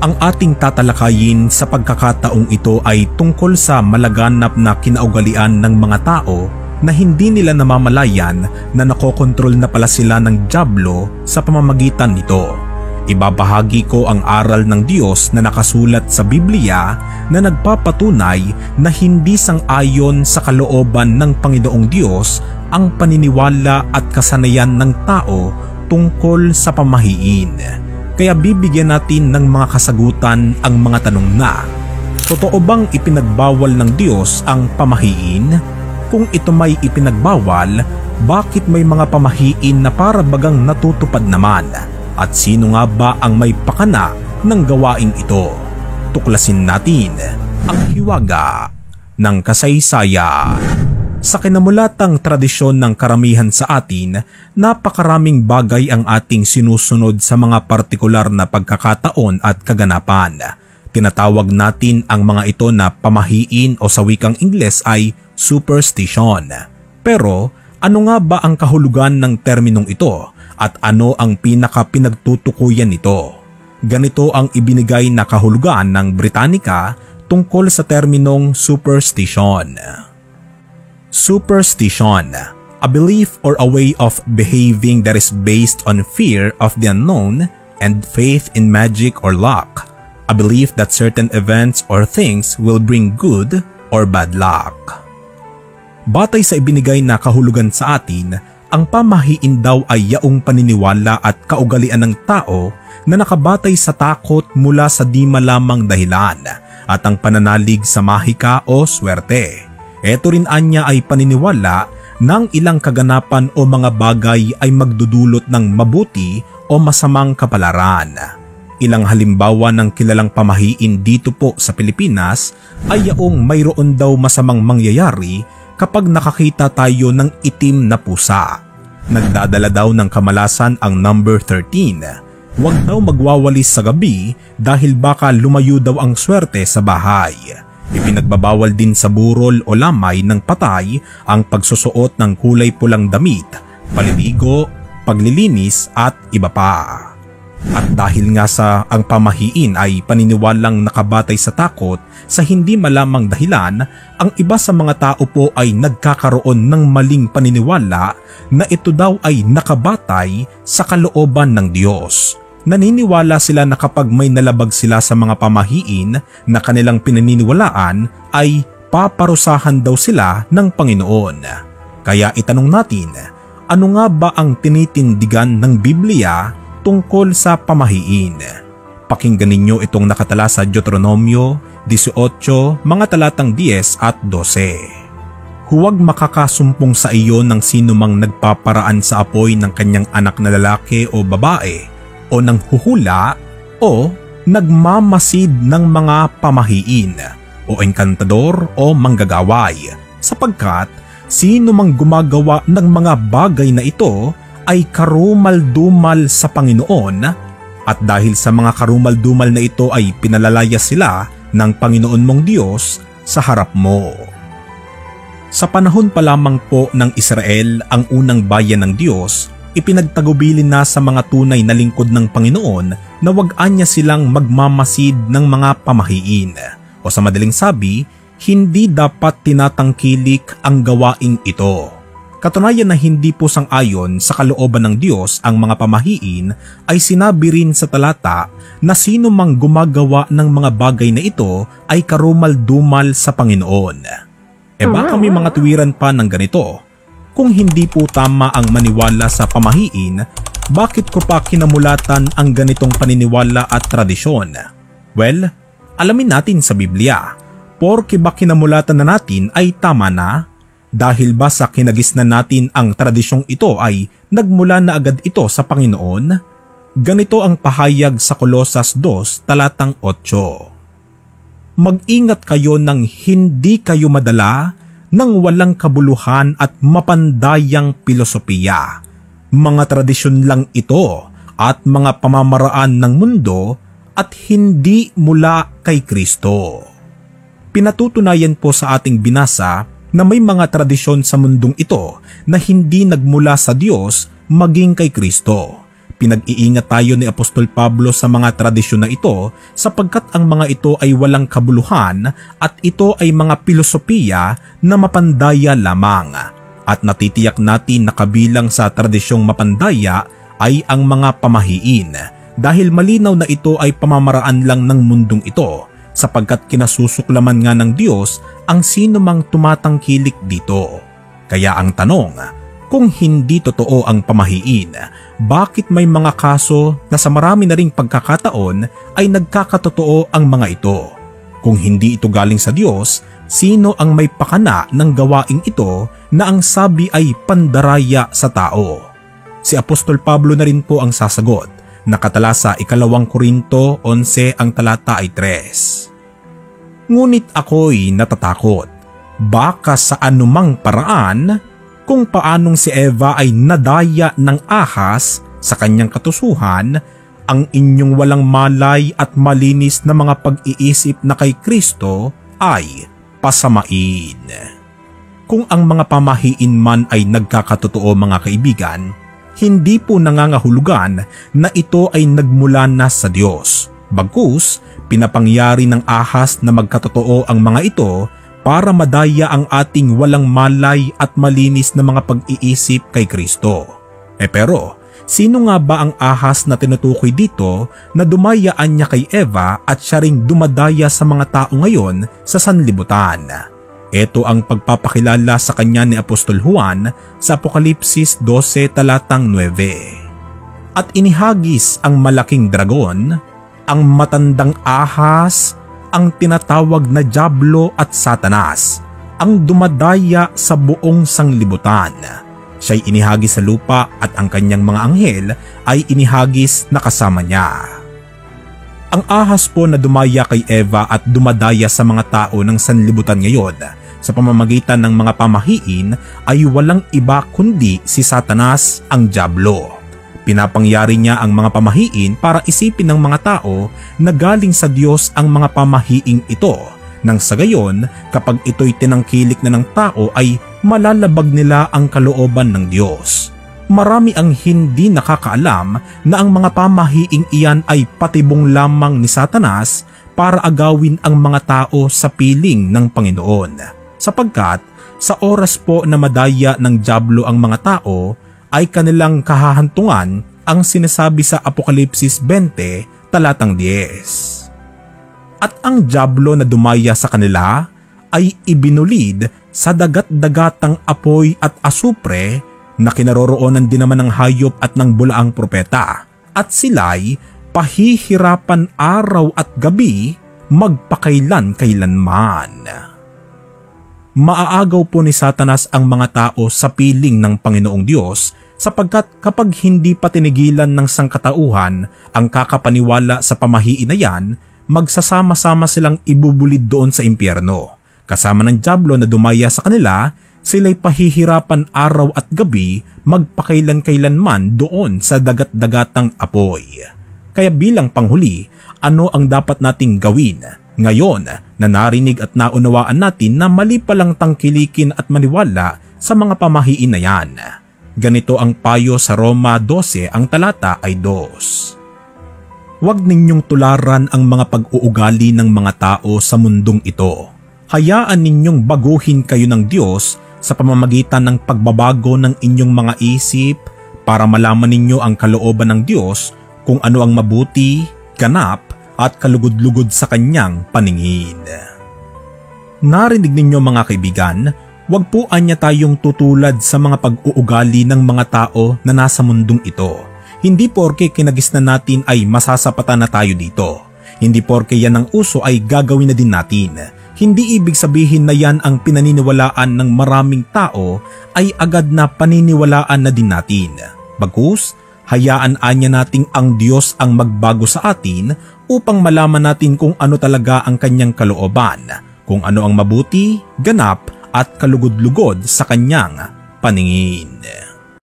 Ang ating tatalakayin sa pagkakataong ito ay tungkol sa malaganap na kinaugalian ng mga tao na hindi nila namamalayan na nakokontrol na pala sila ng dyablo sa pamamagitan nito. Ibabahagi ko ang aral ng Diyos na nakasulat sa Biblia na nagpapatunay na hindi sang-ayon sa kalooban ng Panginoong Diyos ang paniniwala at kasanayan ng tao tungkol sa pamahiin. Kaya bibigyan natin ng mga kasagutan ang mga tanong na: totoo bang ipinagbawal ng Diyos ang pamahiin? Kung ito may ipinagbawal, bakit may mga pamahiin na para bagang natutupad naman? At sino nga ba ang may pakana ng gawaing ito? Tuklasin natin ang hiwaga ng kasaysayan. Sa kinamulatang tradisyon ng karamihan sa atin, napakaraming bagay ang ating sinusunod sa mga partikular na pagkakataon at kaganapan. Tinatawag natin ang mga ito na pamahiin o sa wikang Ingles ay superstition. Pero ano nga ba ang kahulugan ng terminong ito at ano ang pinaka-pinagtutukuyan nito? Ganito ang ibinigay na kahulugan ng Britannica tungkol sa terminong superstition. Superstition, a belief or a way of behaving that is based on fear of the unknown and faith in magic or luck. A belief that certain events or things will bring good or bad luck. Batay sa ibinigay na kahulugan sa atin, ang pamahiin daw ay yaong paniniwala at kaugalian ng tao na nakabatay sa takot mula sa di malamang dahilan at ang pananalig sa mahika o swerte. Ito rin anya ay paniniwala ng ilang kaganapan o mga bagay ay magdudulot ng mabuti o masamang kapalaran. Ilang halimbawa ng kilalang pamahiin dito po sa Pilipinas ay yaong mayroon daw masamang mangyayari kapag nakakita tayo ng itim na pusa. Nagdadala daw ng kamalasan ang number 13. Huwag daw magwawalis sa gabi dahil baka lumayo daw ang swerte sa bahay. Ipinagbabawal din sa burol o lamay ng patay ang pagsusuot ng kulay pulang damit, paliligo, paglilinis at iba pa. At dahil nga sa ang pamahiin ay paniniwalang nakabatay sa takot sa hindi malamang dahilan, ang iba sa mga tao po ay nagkakaroon ng maling paniniwala na ito daw ay nakabatay sa kalooban ng Diyos. Naniniwala sila na kapag may nalabag sila sa mga pamahiin na kanilang pinaniniwalaan ay paparusahan daw sila ng Panginoon. Kaya itanong natin, ano nga ba ang tinitindigan ng Biblia tungkol sa pamahiin? Pakinggan ninyo itong nakatala sa Deuteronomio 18, mga talatang 10 at 12. Huwag makakasumpong sa iyo ng sinumang nagpaparaan sa apoy ng kanyang anak na lalaki o babae, o nang huhula o nagmamasid ng mga pamahiin o engkantador o manggagaway, sapagkat sino mang gumagawa ng mga bagay na ito ay karumal-dumal sa Panginoon, at dahil sa mga karumal-dumal na ito ay pinalalaya sila ng Panginoon mong Diyos sa harap mo. Sa panahon pa lamang po ng Israel, ang unang bayan ng Diyos, ipinagtagubilin na sa mga tunay na lingkod ng Panginoon na wag-anya silang magmamasid ng mga pamahiin. O sa madaling sabi, hindi dapat tinatangkilik ang gawaing ito. Katunayan na hindi po sang-ayon sa kalooban ng Diyos ang mga pamahiin ay sinabi rin sa talata na sino mang gumagawa ng mga bagay na ito ay karumal-dumal sa Panginoon. E baka may mga tuwiran pa ng ganito. Kung hindi po tama ang maniwala sa pamahiin, bakit ko pa kinamulatan ang ganitong paniniwala at tradisyon? Well, alamin natin sa Biblia. Porke ba kinamulatan na natin ay tama na? Dahil ba sa kinagisnan natin ang tradisyong ito ay nagmula na agad ito sa Panginoon? Ganito ang pahayag sa Kolosas 2 talatang 8. Mag-ingat kayo nang hindi kayo madala ng walang kabuluhan at mapandayang pilosopiya. Mga tradisyon lang ito at mga pamamaraan ng mundo at hindi mula kay Kristo. Pinatutunayan po sa ating binasa na may mga tradisyon sa mundong ito na hindi nagmula sa Diyos maging kay Kristo. pinag-iingat tayo ni Apostol Pablo sa mga tradisyon na ito sapagkat ang mga ito ay walang kabuluhan at ito ay mga filosofiya na mapandaya lamang. At natitiyak natin na kabilang sa tradisyong mapandaya ay ang mga pamahiin dahil malinaw na ito ay pamamaraan lang ng mundong ito sapagkat kinasusuklaman nga ng Diyos ang sino mang tumatangkilik dito. Kaya ang tanong, kung hindi totoo ang pamahiin, bakit may mga kaso na sa marami na ring pagkakataon ay nagkakatotoo ang mga ito? Kung hindi ito galing sa Diyos, sino ang may pakana ng gawaing ito na ang sabi ay pandaraya sa tao? Si Apostol Pablo na rin po ang sasagot. Nakatala sa 2 Korinto 11 ang talata ay 3. Ngunit ako'y natatakot, baka sa anumang paraan, kung paanong si Eva ay nadaya ng ahas sa kanyang katusuhan, ang inyong walang malay at malinis na mga pag-iisip na kay Kristo ay pasamain. Kung ang mga pamahiin man ay nagkakatotoo mga kaibigan, hindi po nangangahulugan na ito ay nagmula na sa Diyos. Bagkus, pinapangyari ng ahas na magkatotoo ang mga ito para madaya ang ating walang malay at malinis na mga pag-iisip kay Kristo. Pero, sino nga ba ang ahas na tinutukoy dito na dumayaan niya kay Eva at siya ring dumadaya sa mga tao ngayon sa sanlibutan? Ito ang pagpapakilala sa kanya ni Apostol Juan sa Apokalipsis 12 talatang 9. At inihagis ang malaking dragon, ang matandang ahas, ang tinatawag na Diablo at Satanas, ang dumadaya sa buong sanglibutan. Siya'y inihagis sa lupa at ang kanyang mga anghel ay inihagis na kasama niya. Ang ahas po na dumaya kay Eva at dumadaya sa mga tao ng sanlibutan ngayon sa pamamagitan ng mga pamahiin ay walang iba kundi si Satanas ang Diablo. Pinapangyari niya ang mga pamahiin para isipin ng mga tao na galing sa Diyos ang mga pamahiing ito, nang sa gayon kapag ito'y tinangkilik na ng tao ay malalabag nila ang kalooban ng Diyos. Marami ang hindi nakakaalam na ang mga pamahiing iyan ay patibong lamang ni Satanas para agawin ang mga tao sa piling ng Panginoon. Sapagkat sa oras po na madaya ng Diablo ang mga tao, ay kanilang kahahantungan ang sinasabi sa Apokalipsis 20 talatang 10. At ang Diablo na dumaya sa kanila ay ibinulid sa dagat-dagatang apoy at asupre na kinaroroonan din naman ng hayop at ng bulaang propeta, at sila'y pahihirapan araw at gabi magpakailan-kailanman. Maaagaw po ni Satanas ang mga tao sa piling ng Panginoong Diyos sapagkat kapag hindi pa tinigilan ng sangkatauhan ang kakapaniwala sa pamahiin na yan, magsasama-sama silang ibubulid doon sa impyerno. Kasama ng Diablo na dumaya sa kanila, sila'y pahihirapan araw at gabi magpakailan-kailanman doon sa dagat-dagatang apoy. Kaya bilang panghuli, ano ang dapat nating gawin ngayon na narinig at naunawaan natin na mali palang tangkilikin at maniwala sa mga pamahiin na yan? Ganito ang payo sa Roma 12 ang talata ay 2. Huwag ninyong tularan ang mga pag-uugali ng mga tao sa mundong ito. Hayaan ninyong baguhin kayo ng Diyos sa pamamagitan ng pagbabago ng inyong mga isip para malaman ninyo ang kalooban ng Diyos kung ano ang mabuti, ganap at kalugod-lugod sa kanyang paningin. Narinig ninyo mga kaibigan, huwag po anya tayong tutulad sa mga pag-uugali ng mga tao na nasa mundong ito. Hindi porke kinagisnan natin ay masasapatan na tayo dito. Hindi porke yan ang uso ay gagawin na din natin. Hindi ibig sabihin na yan ang pinaniniwalaan ng maraming tao ay agad na paniniwalaan na din natin. Bagkus, hayaan anya nating ang Diyos ang magbago sa atin upang malaman natin kung ano talaga ang kanyang kalooban, kung ano ang mabuti, ganap at kalugod-lugod sa kanyang paningin.